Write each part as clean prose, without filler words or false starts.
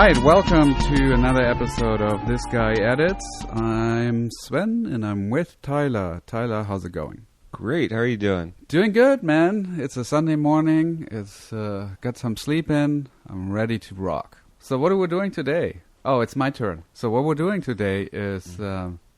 Right, welcome to another episode of This Guy Edits. I'm Sven, and I'm with Tyler. Tyler, how's it going? Great, how are you doing? Doing good, man. It's a Sunday morning. It's got some sleep in. I'm ready to rock. So what are we doing today? Oh, it's my turn. So what we're doing today is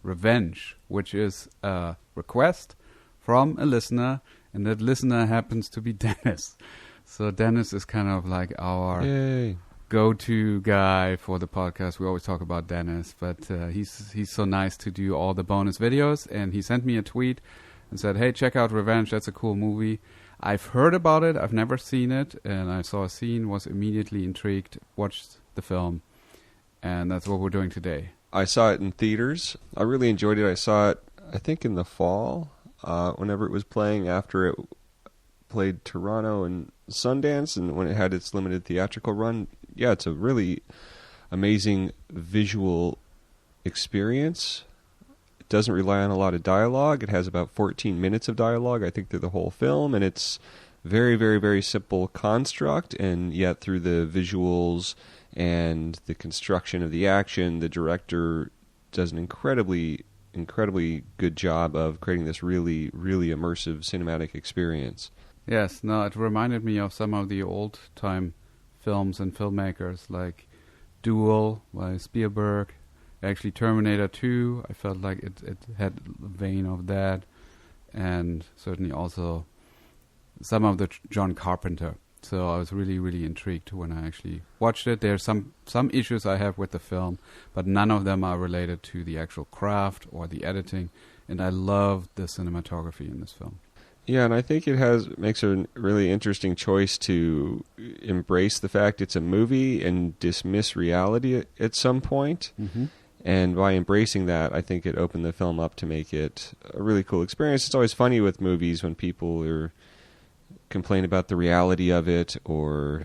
Revenge, which is a request from a listener, and that listener happens to be Dennis. So Dennis is kind of like our... Yay. Go-to guy for the podcast. We always talk about Dennis, but he's so nice to do all the bonus videos, and he sent me a tweet and said, hey, check out Revenge, that's a cool movie. I've heard about it, I've never seen it, and I saw a scene, was immediately intrigued, watched the film, and that's what we're doing today. I saw it in theaters. I really enjoyed it. I saw it, I think, in the fall, whenever it was playing, after it played Toronto and Sundance, and when it had its limited theatrical run. Yeah, it's a really amazing visual experience. It doesn't rely on a lot of dialogue. It has about 14 minutes of dialogue, I think, through the whole film, and it's very, very, very simple construct, and yet through the visuals and the construction of the action, the director does an incredibly good job of creating this really, really immersive cinematic experience. Yes, no, it reminded me of some of the old-time films and filmmakers like Duel by Spielberg, actually Terminator 2. I felt like it had a vein of that, and certainly also some of the John Carpenter. So I was really, really intrigued when I actually watched it. There's some issues I have with the film, but none of them are related to the actual craft or the editing, and I love the cinematography in this film. Yeah, and I think it makes a really interesting choice to embrace the fact it's a movie and dismiss reality at some point. Mm-hmm. And by embracing that, I think it opened the film up to make it a really cool experience. It's always funny with movies when people complain about the reality of it or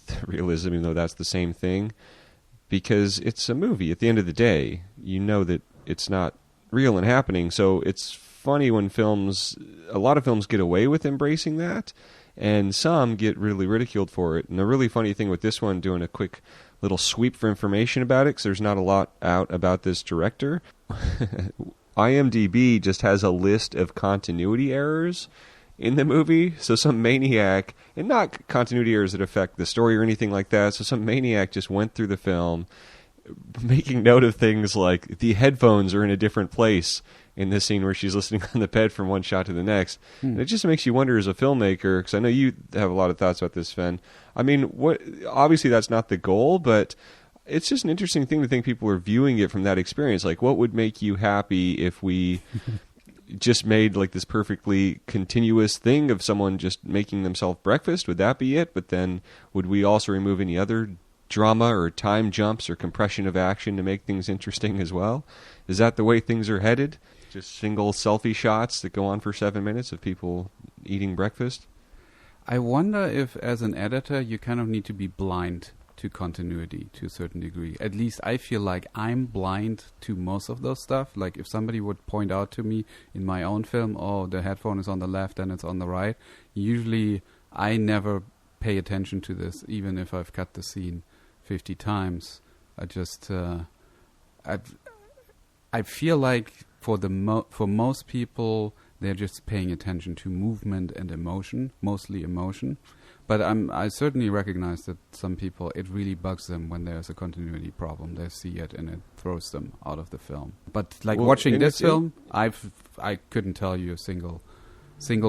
the realism, even though that's the same thing. Because it's a movie. At the end of the day, you know that it's not real and happening, so it's funny when a lot of films get away with embracing that, and some get really ridiculed for it. And the really funny thing with this one, doing a quick little sweep for information about it, because there's not a lot out about this director. IMDb just has a list of continuity errors in the movie. So some maniac, and not continuity errors that affect the story or anything like that, so some maniac just went through the film making note of things like the headphones are in a different place in this scene where she's listening on the bed from one shot to the next. And it just makes you wonder as a filmmaker, because I know you have a lot of thoughts about this, Sven. I mean, obviously that's not the goal, but it's just an interesting thing to think people are viewing it from that experience. Like, what would make you happy if we just made like this perfectly continuous thing of someone just making themselves breakfast? Would that be it? But then would we also remove any other drama or time jumps or compression of action to make things interesting as well? Is that the way things are headed? Just single selfie shots that go on for 7 minutes of people eating breakfast? I wonder if, as an editor, you kind of need to be blind to continuity to a certain degree. At least I feel like I'm blind to most of those stuff. Like if somebody would point out to me in my own film, oh, the headphone is on the left and it's on the right, usually I never pay attention to this, even if I've cut the scene 50 times. I just I feel like for most people, they're just paying attention to movement and emotion, mostly emotion. But I certainly recognize that some people, it really bugs them when there's a continuity problem. They see it and it throws them out of the film. But like watching this film, I couldn't tell you a single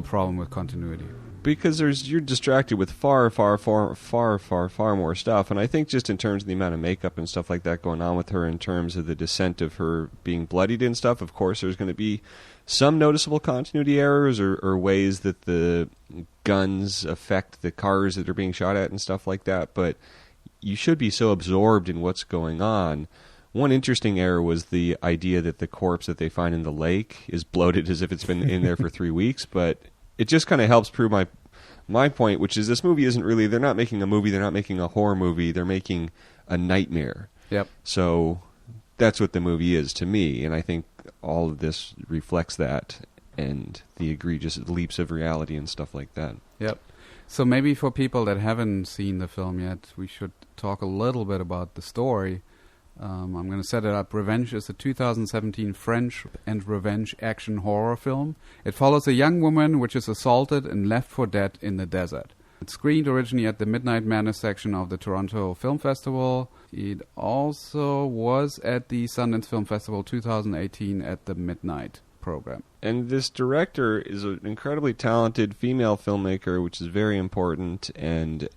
problem with continuity. Because you're distracted with far more stuff. And I think just in terms of the amount of makeup and stuff like that going on with her, in terms of the descent of her being bloodied and stuff, of course there's going to be some noticeable continuity errors or ways that the guns affect the cars that are being shot at and stuff like that. But you should be so absorbed in what's going on. One interesting error was the idea that the corpse that they find in the lake is bloated as if it's been in there for 3 weeks, but it just kind of helps prove my point, which is this movie isn't really, they're not making a movie, they're not making a horror movie, they're making a nightmare. Yep. So that's what the movie is to me, and I think all of this reflects that and the egregious leaps of reality and stuff like that. Yep. So maybe for people that haven't seen the film yet, we should talk a little bit about the story. I'm going to set it up. Revenge is a 2017 French and revenge action horror film. It follows a young woman which is assaulted and left for dead in the desert. It screened originally at the Midnight Madness section of the Toronto Film Festival. It also was at the Sundance Film Festival 2018 at the Midnight program. And this director is an incredibly talented female filmmaker, which is very important. And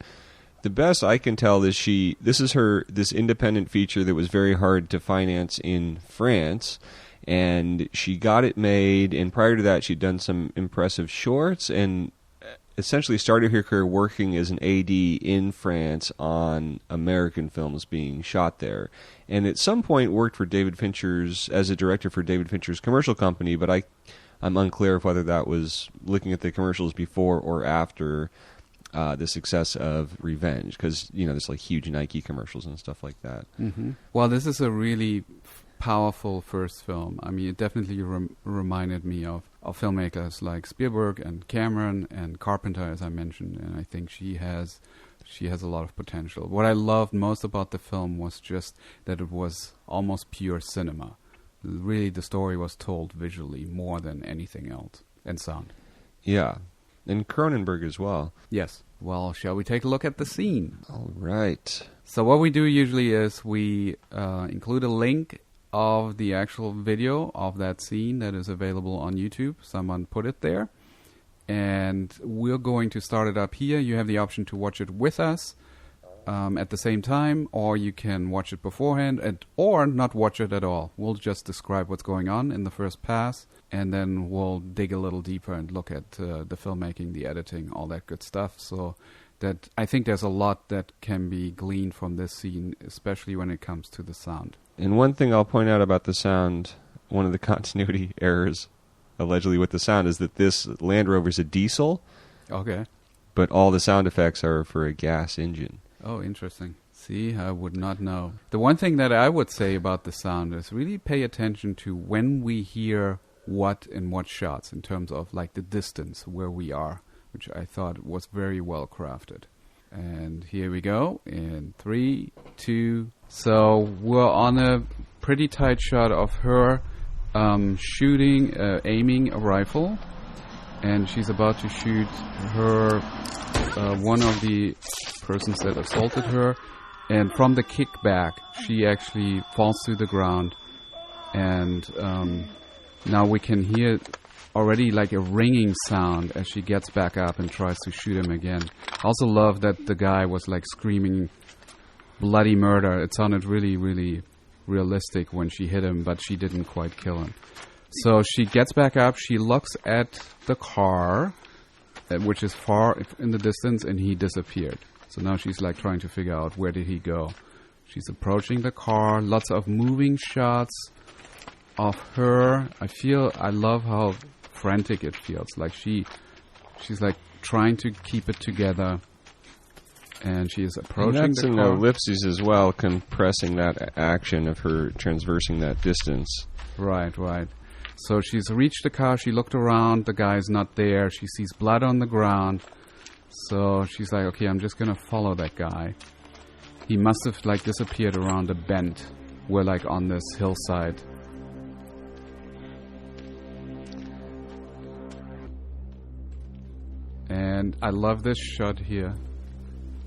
the best I can tell is this is this independent feature that was very hard to finance in France. And she got it made. And prior to that, she'd done some impressive shorts and essentially started her career working as an AD in France on American films being shot there. And at some point worked for David Fincher's, as a director for David Fincher's commercial company, but I'm unclear of whether that was looking at the commercials before or after the success of Revenge, because, there's like huge Nike commercials and stuff like that. Mm-hmm. Well, this is a really powerful first film. I mean, it definitely reminded me of filmmakers like Spielberg and Cameron and Carpenter, as I mentioned, and I think she has a lot of potential. What I loved most about the film was just that it was almost pure cinema. Really, the story was told visually more than anything else, and sound. Yeah, and Cronenberg as well. Yes. Well, shall we take a look at the scene? All right. So what we do usually is we include a link of the actual video of that scene that is available on YouTube. Someone put it there. And we're going to start it up here. You have the option to watch it with us at the same time, or you can watch it beforehand, or not watch it at all. We'll just describe what's going on in the first pass, and then we'll dig a little deeper and look at the filmmaking, the editing, all that good stuff. So that I think there's a lot that can be gleaned from this scene, especially when it comes to the sound. And one thing I'll point out about the sound, one of the continuity errors allegedly with the sound, is that this Land Rover's a diesel. Okay. But all the sound effects are for a gas engine. Oh, interesting. See, I would not know. The one thing that I would say about the sound is really pay attention to when we hear what in what shots, in terms of like the distance where we are, which I thought was very well crafted. And here we go in 3, 2. So we're on a pretty tight shot of her aiming a rifle, and she's about to shoot her one of the persons that assaulted her. And from the kickback, she actually falls to the ground, and now we can hear already like a ringing sound as she gets back up and tries to shoot him again. I also love that the guy was like screaming bloody murder. It sounded really, really realistic when she hit him, but she didn't quite kill him. So she gets back up, she looks at the car, which is far in the distance, and he disappeared. So now she's like trying to figure out where did he go. She's approaching the car, lots of moving shots of her. I love how frantic it feels. Like she's like trying to keep it together, and she is approaching and that's the in car. ellipses as well, compressing that action of her transversing that distance. Right. So she's reached the car, she looked around, the guy's not there, she sees blood on the ground, so she's like, okay, I'm just gonna follow that guy. He must have like disappeared around a bend. We're like on this hillside. And I love this shot here,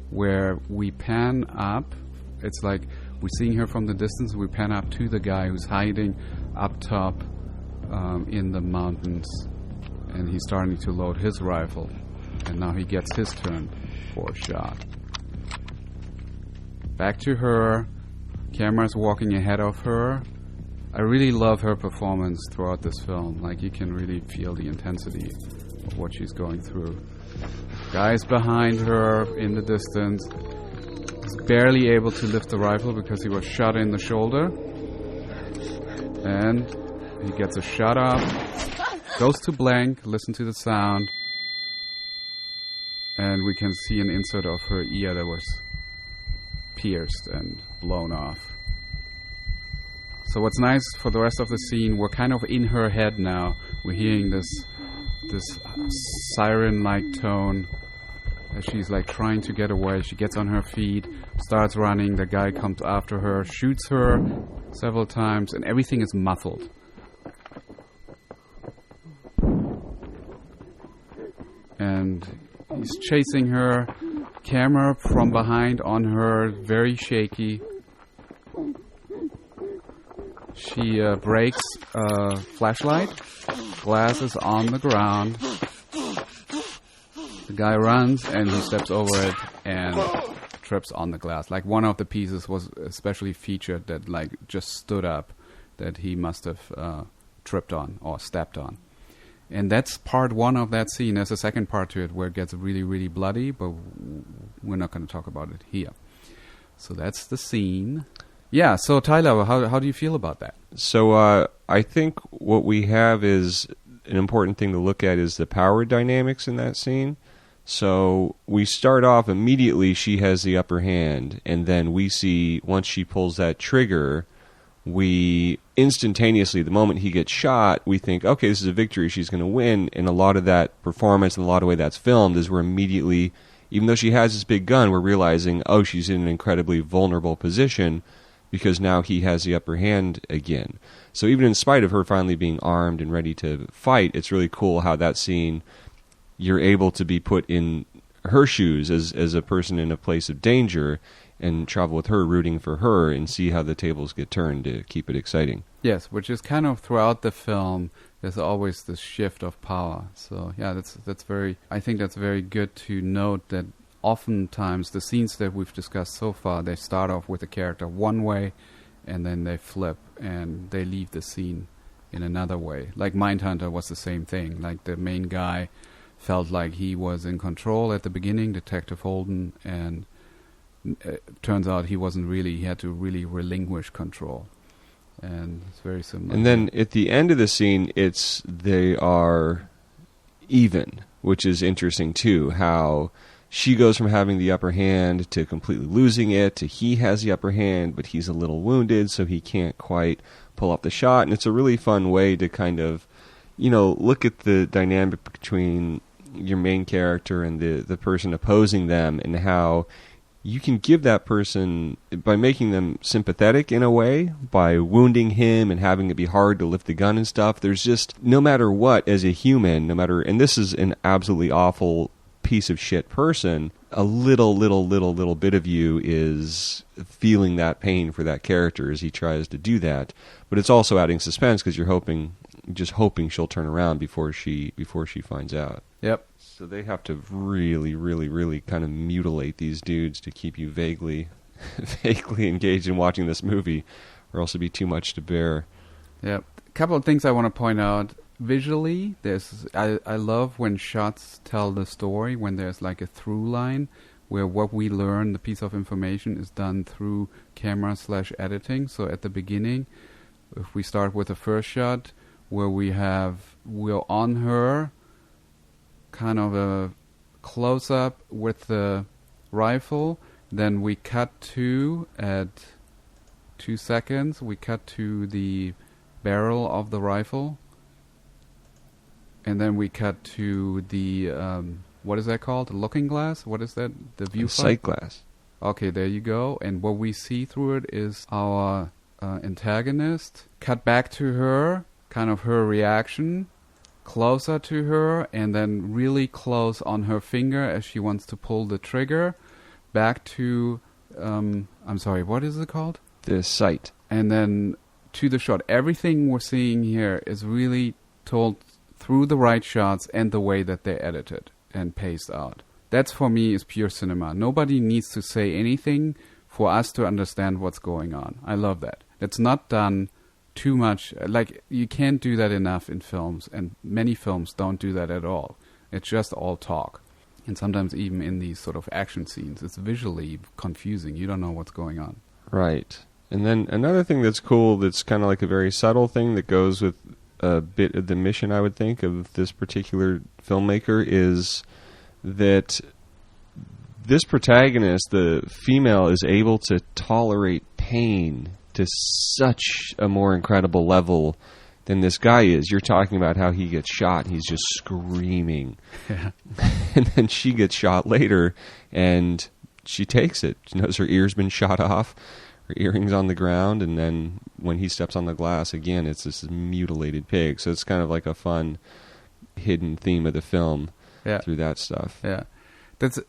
where we pan up. It's like we're seeing her from the distance. We pan up to the guy who's hiding up top in the mountains, and he's starting to load his rifle. And now he gets his turn for a shot. Back to her. Camera's walking ahead of her. I really love her performance throughout this film. Like, you can really feel the intensity of what she's going through. Guy's behind her in the distance. He's barely able to lift the rifle because he was shot in the shoulder. And he gets a shot up. Goes to blank. Listen to the sound. And we can see an insert of her ear that was pierced and blown off. So what's nice for the rest of the scene, we're kind of in her head now. We're hearing this siren-like tone as she's like trying to get away. She gets on her feet, starts running. The guy comes after her, shoots her several times, and everything is muffled. And he's chasing her, camera from behind on her, very shaky. She breaks a flashlight. Glass is on the ground. The guy runs and he steps over it and trips on the glass. Like one of the pieces was especially featured that like just stood up, that he must have tripped on or stepped on. And that's part one of that scene. There's a second part to it where it gets really, really bloody, but we're not going to talk about it here. So that's the scene. Yeah, so Tyler, how do you feel about that? So I think what we have is an important thing to look at is the power dynamics in that scene. So we start off immediately, she has the upper hand, and then we see once she pulls that trigger, we instantaneously, the moment he gets shot, we think, okay, this is a victory, she's going to win. And a lot of that performance and a lot of the way that's filmed is we're immediately, even though she has this big gun, we're realizing, oh, she's in an incredibly vulnerable position because now he has the upper hand again. So even in spite of her finally being armed and ready to fight, it's really cool how that scene, you're able to be put in her shoes as a person in a place of danger and travel with her, rooting for her, and see how the tables get turned to keep it exciting. Yes, which is kind of throughout the film, there's always this shift of power. So yeah, that's very, I think that's very good to note that oftentimes the scenes that we've discussed so far, they start off with a character one way, and then they flip and they leave the scene in another way. Like Mindhunter was the same thing. Like the main guy felt like he was in control at the beginning, Detective Holden, and it turns out he wasn't really, he had to really relinquish control. And it's very similar. And then at the end of the scene, they are even, which is interesting too, how she goes from having the upper hand to completely losing it, to he has the upper hand, but he's a little wounded, so he can't quite pull off the shot. And it's a really fun way to kind of, look at the dynamic between your main character and the person opposing them, and how you can give that person, by making them sympathetic in a way, by wounding him and having it be hard to lift the gun and stuff, there's just, no matter what, as a human, and this is an absolutely awful piece of shit person, a little bit of you is feeling that pain for that character as he tries to do that. But it's also adding suspense because you're just hoping she'll turn around before she finds out. Yep. So they have to really, really, really kind of mutilate these dudes to keep you vaguely engaged in watching this movie, or else it'd be too much to bear. Yep. A couple of things I want to point out. Visually, I love when shots tell the story, when there's like a through line where what we learn, the piece of information, is done through camera/editing. So at the beginning, if we start with the first shot where we're on her, kind of a close-up with the rifle, then we cut to, at 2 seconds, we cut to the barrel of the rifle, and then we cut to the, what is that called? The looking glass? What is that? The viewfinder? Sight glass. Okay, there you go. And what we see through it is our antagonist. Cut back to her, kind of her reaction, closer to her, and then really close on her finger as she wants to pull the trigger. Back to, I'm sorry, what is it called? The sight. And then to the shot. Everything we're seeing here is really told through the right shots and the way that they edit it and paste out. That's, for me, is pure cinema. Nobody needs to say anything for us to understand what's going on. I love that. It's not done too much. Like, you can't do that enough in films, and many films don't do that at all. It's just all talk. And sometimes even in these sort of action scenes, it's visually confusing. You don't know what's going on. Right. And then another thing that's cool, that's kind of like a very subtle thing that goes with a bit of the mission, I would think, of this particular filmmaker, is that this protagonist, the female, is able to tolerate pain to such a more incredible level than this guy is. You're talking about how he gets shot and he's just screaming. Yeah. And then she gets shot later and she takes it. She knows her ear's been shot off, her earring's on the ground, and then when he steps on the glass again, it's this mutilated pig. So it's kind of like a fun hidden theme of the film through that stuff. Yeah.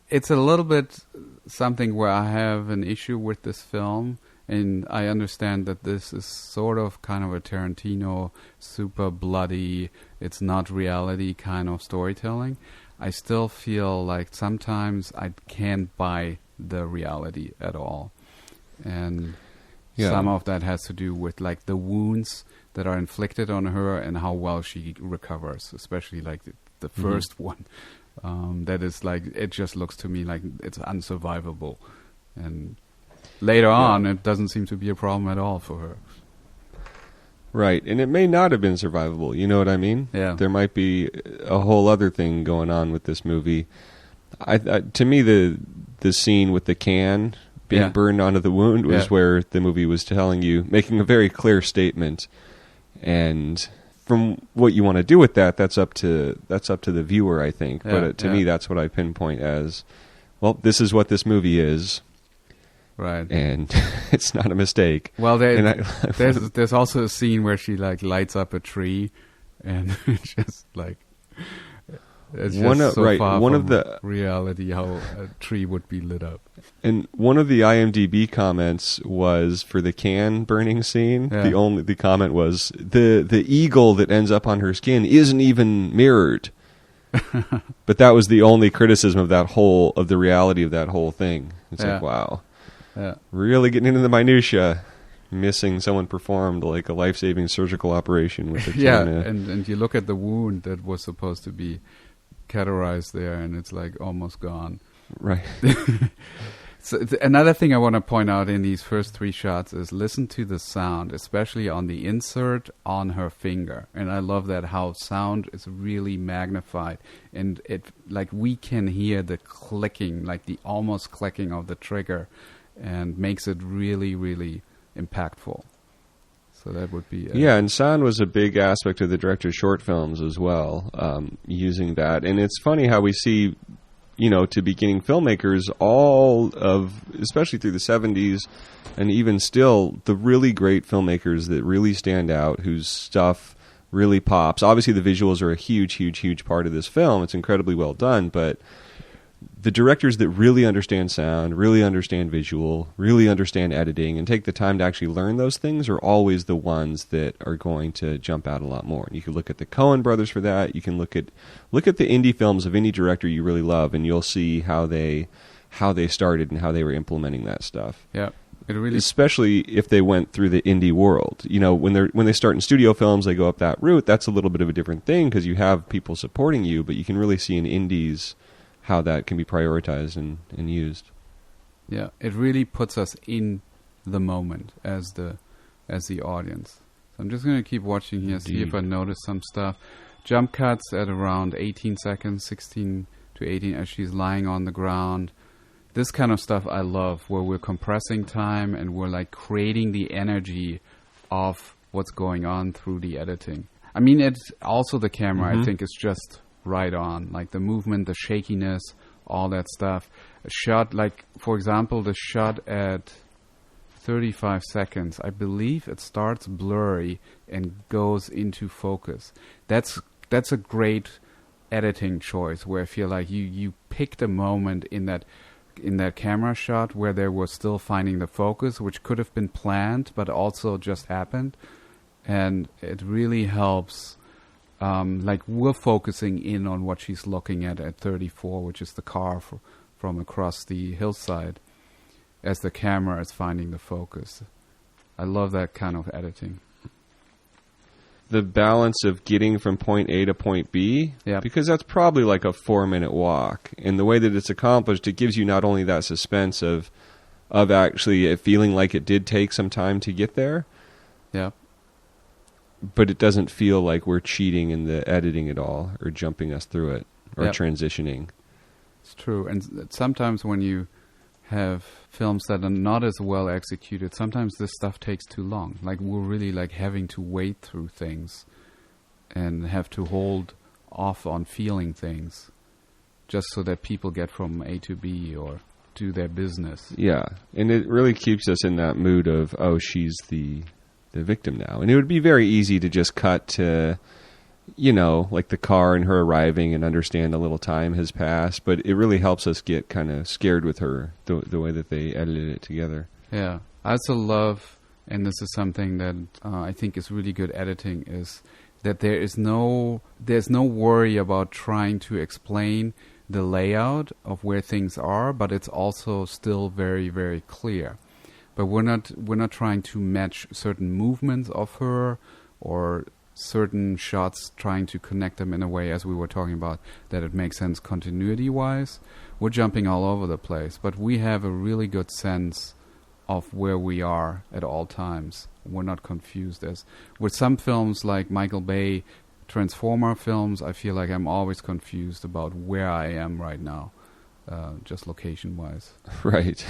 It's a little bit something where I have an issue with this film, and I understand that this is sort of kind of a Tarantino, super bloody, it's not reality kind of storytelling. I still feel like sometimes I can't buy the reality at all. And some of that has to do with like the wounds that are inflicted on her and how well she recovers, especially like the first one. That is like, it just looks to me like it's unsurvivable. And later on, it doesn't seem to be a problem at all for her. Right, and it may not have been survivable, you know what I mean? Yeah. There might be a whole other thing going on with this movie. To me, the scene with the can being burned onto the wound was where the movie was telling you, making a very clear statement. And from what you want to do with that, that's up to the viewer, I think. But to me, that's what I pinpoint as, well, this is what this movie is. Right. And it's not a mistake. Well, there's also a scene where she like lights up a tree, and just like it's just so far from the reality how a tree would be lit up. And one of the IMDb comments was for the can burning scene. Yeah. The comment was the eagle that ends up on her skin isn't even mirrored. But that was the only criticism of the reality of that whole thing. It's like, wow. Yeah. Really getting into the minutia, missing someone performed like a life-saving surgical operation with a can. And you look at the wound that was supposed to be cauterized there, and it's like almost gone. Right. So another thing I want to point out in these first three shots is listen to the sound, especially on the insert on her finger. And I love that how sound is really magnified, and it like we can hear the clicking, like the almost clicking of the trigger, and makes it really, really impactful. So that would be... and sound was a big aspect of the director's short films as well, using that. And it's funny how we see, to beginning filmmakers, especially through the 70s, and even still, the really great filmmakers that really stand out, whose stuff really pops. Obviously, the visuals are a huge, huge, huge part of this film. It's incredibly well done, but the directors that really understand sound, really understand visual, really understand editing, and take the time to actually learn those things are always the ones that are going to jump out a lot more. And you can look at the Coen brothers for that. You can look at the indie films of any director you really love, and you'll see how they started and how they were implementing that stuff. Yeah. It really, especially if they went through the indie world. When they start in studio films, they go up that route. That's a little bit of a different thing because you have people supporting you, but you can really see in indies how that can be prioritized and used. Yeah, it really puts us in the moment as the audience. So I'm just going to keep watching here, see if I notice some stuff. Jump cuts at around 18 seconds, 16 to 18, as she's lying on the ground. This kind of stuff I love, where we're compressing time and we're like creating the energy of what's going on through the editing. I mean, it's also the camera, I think, is just right on, like the movement, the shakiness, all that stuff. A shot, like for example, the shot at 35 seconds, I believe it starts blurry and goes into focus. That's a great editing choice, where I feel like you picked a moment in that camera shot where they were still finding the focus, which could have been planned but also just happened, and it really helps. Like we're focusing in on what she's looking at 34, which is the car from across the hillside, as the camera is finding the focus. I love that kind of editing. The balance of getting from point A to point B, because that's probably like a 4-minute walk. And the way that it's accomplished, it gives you not only that suspense of actually it feeling like it did take some time to get there, but it doesn't feel like we're cheating in the editing at all, or jumping us through it, or transitioning. It's true. And sometimes when you have films that are not as well executed, sometimes this stuff takes too long. Like, we're really like having to wait through things and have to hold off on feeling things just so that people get from A to B or do their business. Yeah, and it really keeps us in that mood of, oh, she's the victim now. And it would be very easy to just cut to, you know, like the car and her arriving and understand a little time has passed, but it really helps us get kind of scared with her, the way that they edited it together. Yeah. I also love, and this is something that I think is really good editing, is that there's no worry about trying to explain the layout of where things are, but it's also still very, very clear. But we're not trying to match certain movements of her or certain shots, trying to connect them in a way, as we were talking about, that it makes sense continuity-wise. We're jumping all over the place, but we have a really good sense of where we are at all times. We're not confused. As with some films like Michael Bay Transformer films, I feel like I'm always confused about where I am right now, just location-wise. Right.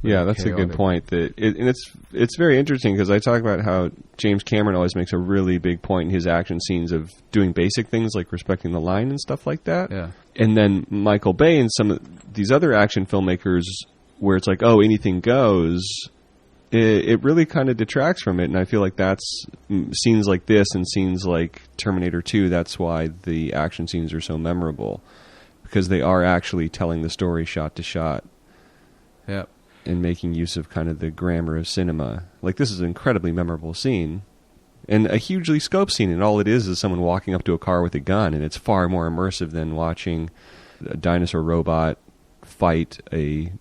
Yeah, that's chaotic. A good point. And it's very interesting because I talk about how James Cameron always makes a really big point in his action scenes of doing basic things like respecting the line and stuff like that. Yeah. And then Michael Bay and some of these other action filmmakers, where it's like, oh, anything goes, it really kind of detracts from it. And I feel like that's scenes like this and scenes like Terminator 2, that's why the action scenes are so memorable, because they are actually telling the story shot to shot. Yeah. And making use of kind of the grammar of cinema. Like, this is an incredibly memorable scene and a hugely scoped scene, and all it is someone walking up to a car with a gun, and it's far more immersive than watching a dinosaur robot fight a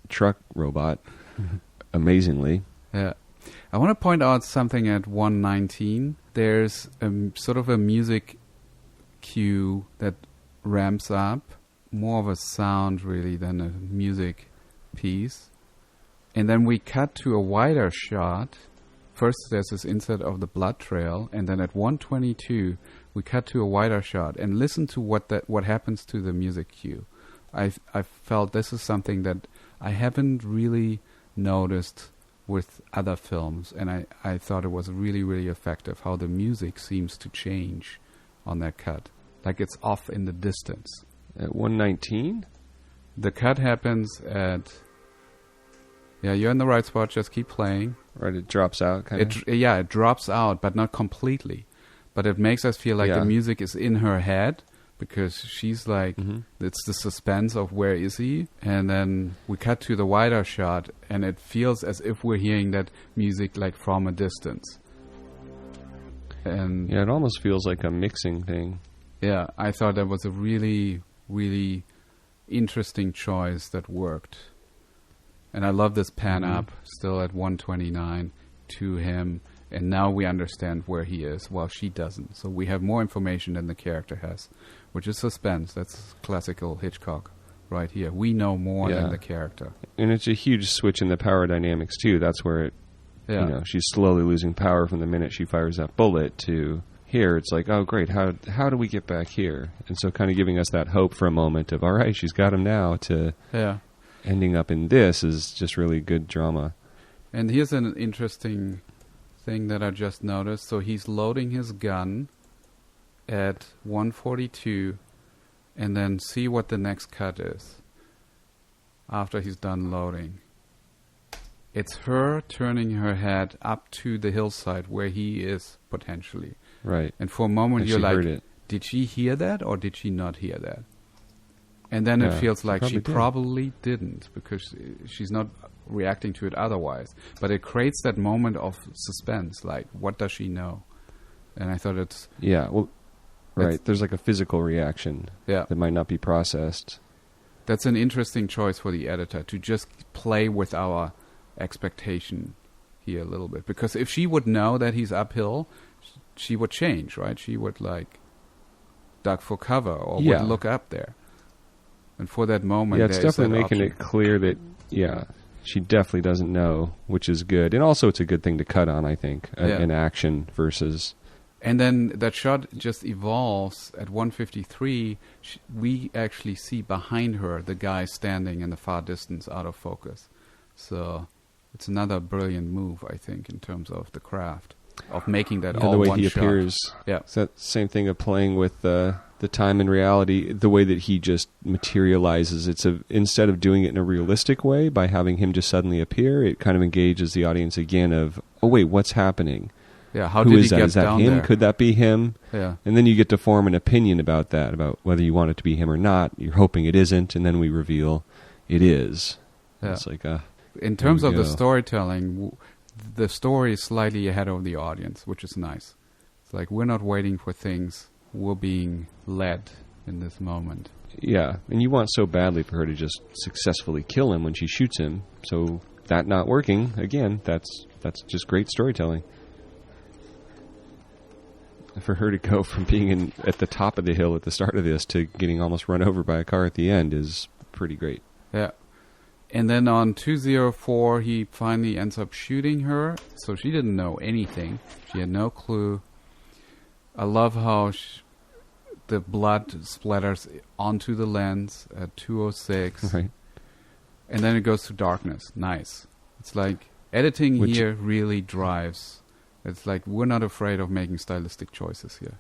truck robot. Amazingly. Yeah. I want to point out something at 1:19. There's sort of a music cue that ramps up, more of a sound really than a music piece. And then we cut to a wider shot. First there's this insert of the blood trail, and then at 1:22 we cut to a wider shot and listen to what happens to the music cue. I felt this is something that I haven't really noticed with other films, and I thought it was really, really effective how the music seems to change on that cut. Like it's off in the distance. At 1:19? The cut happens at... Yeah, you're in the right spot. Just keep playing. Right, it drops out, kind of. Yeah, it drops out, but not completely. But it makes us feel like the music is in her head, because she's like, it's the suspense of where is he? And then we cut to the wider shot, and it feels as if we're hearing that music like from a distance. And yeah, it almost feels like a mixing thing. Yeah, I thought that was a really, really interesting choice that worked. And I love this pan up, still at 1:29, to him. And now we understand where he is, while she doesn't. So we have more information than the character has, which is suspense. That's classical Hitchcock right here. We know more than the character. And it's a huge switch in the power dynamics, too. That's where it, you know, she's slowly losing power from the minute she fires that bullet to here. It's like, oh, great, how do we get back here? And so kind of giving us that hope for a moment of, all right, she's got him now, to... Yeah. Ending up in this is just really good drama. And here's an interesting thing that I just noticed. So he's loading his gun at 1:42, and then see what the next cut is after he's done loading. It's her turning her head up to the hillside where he is potentially. Right. And for a moment you're like, did she hear that or did she not hear that? And then it feels like she probably didn't, because she's not reacting to it otherwise. But it creates that moment of suspense, like, what does she know? And I thought it's... Yeah, well, right. There's like a physical reaction that might not be processed. That's an interesting choice for the editor, to just play with our expectation here a little bit. Because if she would know that he's uphill, she would change, right? She would, like, duck for cover or would look up there. And for that moment, it's definitely making it clear that, she definitely doesn't know, which is good. And also it's a good thing to cut on, I think, in action versus And then that shot just evolves at 1:53. We actually see behind her the guy standing in the far distance out of focus. So it's another brilliant move, I think, in terms of the craft of making that all the way one he shot. appears. Yeah. It's that same thing of playing with the time and reality, the way that he just materializes. Instead of doing it in a realistic way by having him just suddenly appear, it kind of engages the audience again of, oh wait, what's happening? Yeah, how Who did is he that? get Is that down him? there? Could that be him? Yeah. And then you get to form an opinion about that, about whether you want it to be him or not. You're hoping it isn't, and then we reveal it is. Yeah. It's like, In terms There of we the go. storytelling, the story is slightly ahead of the audience, which is nice. It's like we're not waiting for things, we're being led in this moment. yeah. And you want so badly for her to just successfully kill him when she shoots him. So that not working, again, that's just great storytelling. For her to go from being at the top of the hill at the start of this to getting almost run over by a car at the end is pretty great. Yeah. And then on 204, he finally ends up shooting her. So she didn't know anything. She had no clue. I love how the blood splatters onto the lens at 206. Right. And then it goes to darkness. Nice. It's like editing Which- here really drives. It's like we're not afraid of making stylistic choices here.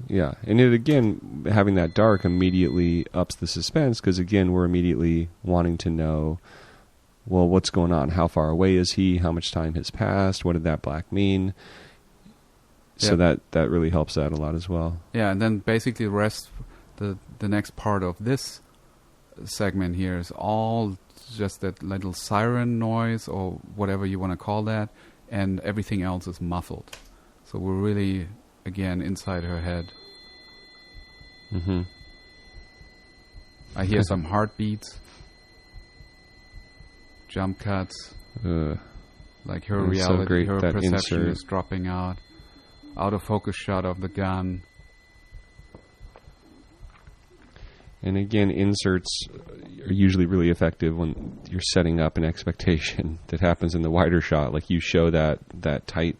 Yeah, and it again, having that dark immediately ups the suspense because again, we're immediately wanting to know, well, what's going on? How far away is he? How much time has passed? What did that black mean? So Yeah. that really helps that a lot as well. Yeah, and then basically the next part of this segment here is all just that little siren noise or whatever you want to call that, and everything else is muffled. So we're really, again, inside her head. Mm-hmm. I hear some heartbeats, jump cuts, like her It's so reality, great, her that perception insert. is dropping out of focus shot of the gun. And again, inserts are usually really effective when you're setting up an expectation that happens in the wider shot. Like you show that tight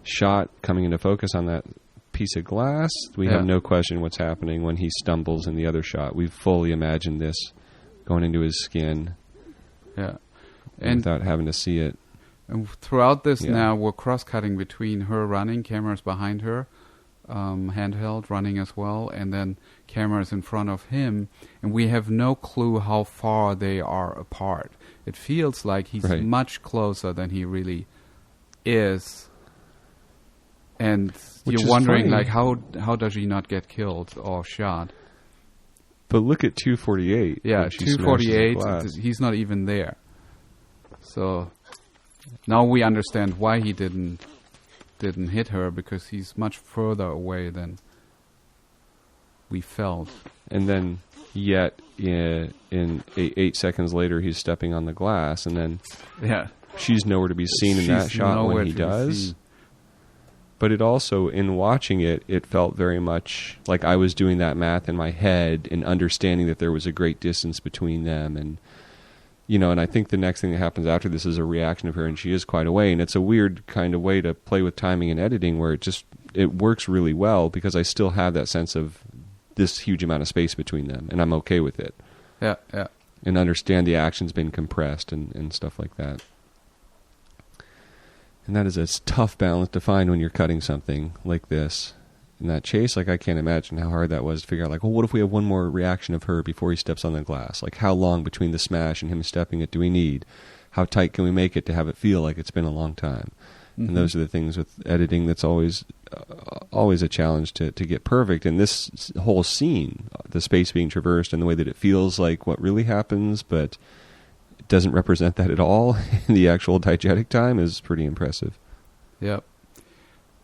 shot coming into focus on that piece of glass. We Yeah. have no question what's happening when he stumbles in the other shot. We've fully imagined this going into his skin Yeah. And without having to see it. And throughout this Yeah. now, we're cross-cutting between her running, cameras behind her, handheld running as well, and then cameras in front of him. And we have no clue how far they are apart. It feels like he's Right. much closer than he really is. And Which you're is wondering, funny. like, how does he not get killed or shot? But look at 248. Yeah, when she smashes the 248, glass. he's not even there. So now we understand why he didn't hit her, because he's much further away than we felt. And then, yet, in 8 seconds later, he's stepping on the glass, and then Yeah. she's nowhere to be seen in that She's shot nowhere when he to be does. seen. But it also, in watching it, it felt very much like I was doing that math in my head and understanding that there was a great distance between them. And, and I think the next thing that happens after this is a reaction of her, and she is quite away. And it's a weird kind of way to play with timing and editing where it works really well because I still have that sense of this huge amount of space between them, and I'm okay with it. Yeah, yeah. And understand the action's been compressed and stuff like that. And that is a tough balance to find when you're cutting something like this. In that chase, like I can't imagine how hard that was to figure out, like, well, what if we have one more reaction of her before he steps on the glass? Like, how long between the smash and him stepping it do we need? How tight can we make it to have it feel like it's been a long time? Mhm. And those are the things with editing that's always a challenge to get perfect. And this whole scene, the space being traversed and the way that it feels like what really happens, but it doesn't represent that at all in the actual diegetic time is pretty impressive. Yep.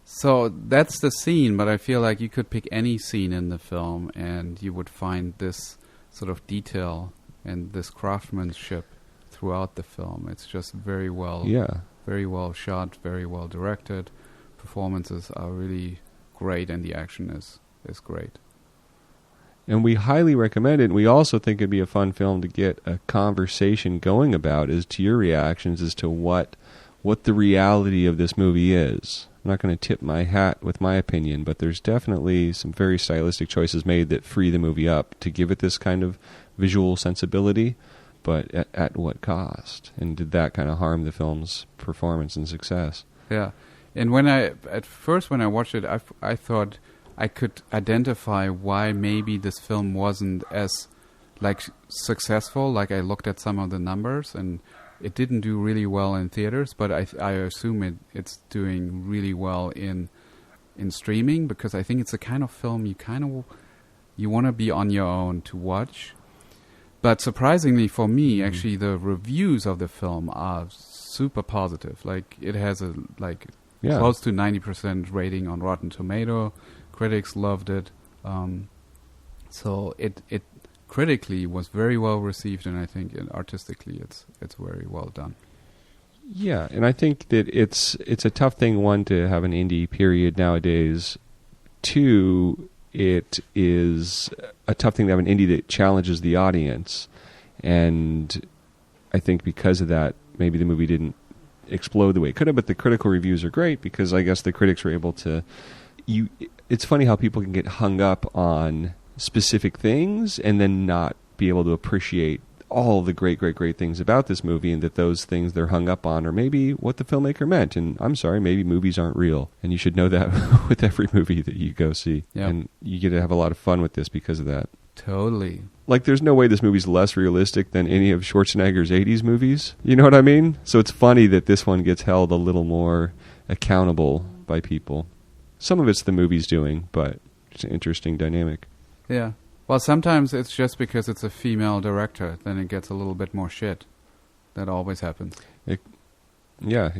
So that's the scene, but I feel like you could pick any scene in the film and you would find this sort of detail and this craftsmanship throughout the film. It's just very well shot, very well directed. Performances are really great, and the action is great. And we highly recommend it. And we also think it'd be a fun film to get a conversation going about, as to your reactions as to what what the reality of this movie is. I'm not going to tip my hat with my opinion, but there's definitely some very stylistic choices made that free the movie up to give it this kind of visual sensibility, but at what cost? And did that kind of harm the film's performance and success? Yeah. And at first when I watched it, I thought I could identify why maybe this film wasn't as successful. Like, I looked at some of the numbers, and it didn't do really well in theaters, but I assume it's doing really well in streaming, because I think it's the kind of film you want to be on your own to watch. But surprisingly for me, actually, the reviews of the film are super positive. Like, it has a close to 90% rating on Rotten Tomato. Critics loved it. So it critically was very well received, and I think artistically it's very well done. Yeah, and I think that it's a tough thing, one, to have an indie period nowadays. Two, it is a tough thing to have an indie that challenges the audience. And I think because of that, maybe the movie didn't explode the way it could have, but the critical reviews are great, because I guess the critics were able to... It's funny how people can get hung up on specific things and then not be able to appreciate all the great things about this movie, and that those things they're hung up on are maybe what the filmmaker meant. And I'm sorry, maybe movies aren't real, and you should know that with every movie that you go see. Yep. And you get to have a lot of fun with this because of that. Totally. Like, there's no way this movie's less realistic than any of Schwarzenegger's 80s movies. You know what I mean? So it's funny that this one gets held a little more accountable by people. Some of it's the movie's doing, but it's an interesting dynamic. Yeah. Well, sometimes it's just because it's a female director, then it gets a little bit more shit. That always happens. It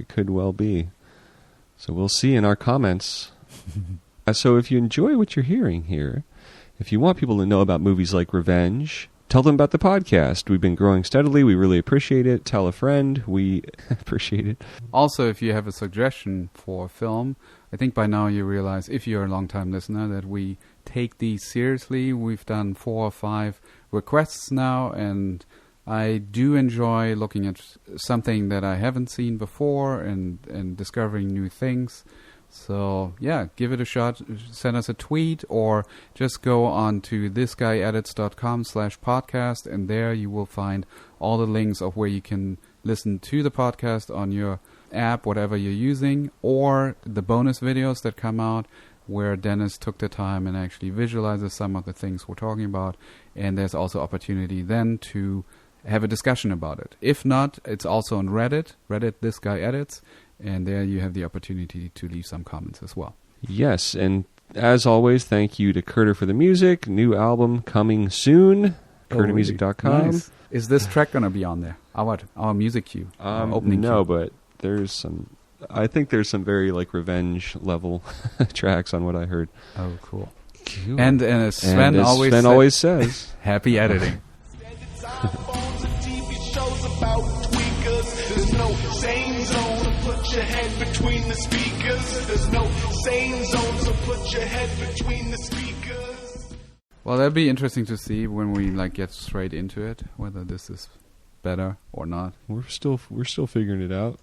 could well be. So we'll see in our comments. So if you enjoy what you're hearing here, if you want people to know about movies like Revenge, tell them about the podcast. We've been growing steadily. We really appreciate it. Tell a friend. We appreciate it. Also, if you have a suggestion for a film, I think by now you realize, if you're a long-time listener, that we take these seriously. We've done 4 or 5 requests now, and I do enjoy looking at something that I haven't seen before and discovering new things. So, yeah, give it a shot. Send us a tweet, or just go on to thisguyedits.com/podcast, and there you will find all the links of where you can listen to the podcast on your app, whatever you're using, or the bonus videos that come out where Dennis took the time and actually visualizes some of the things we're talking about. And there's also opportunity then to have a discussion about it. If not, it's also on Reddit This Guy Edits, and there you have the opportunity to leave some comments as well. Yes, and as always, thank you to Curter for the music. New album coming soon. CurterMusic.com. Nice. Is this track going to be on there? Our music cue? Opening no, cue. but there's some... I think there's some very Revenge level tracks on what I heard. Oh, cool. Cool. And as Sven always says, happy editing. There's no sane zone, put your head between the speakers. There's no sane zone, so put your head between the speakers. Well, that'd be interesting to see when we get straight into it, whether this is better or not. we're still figuring it out.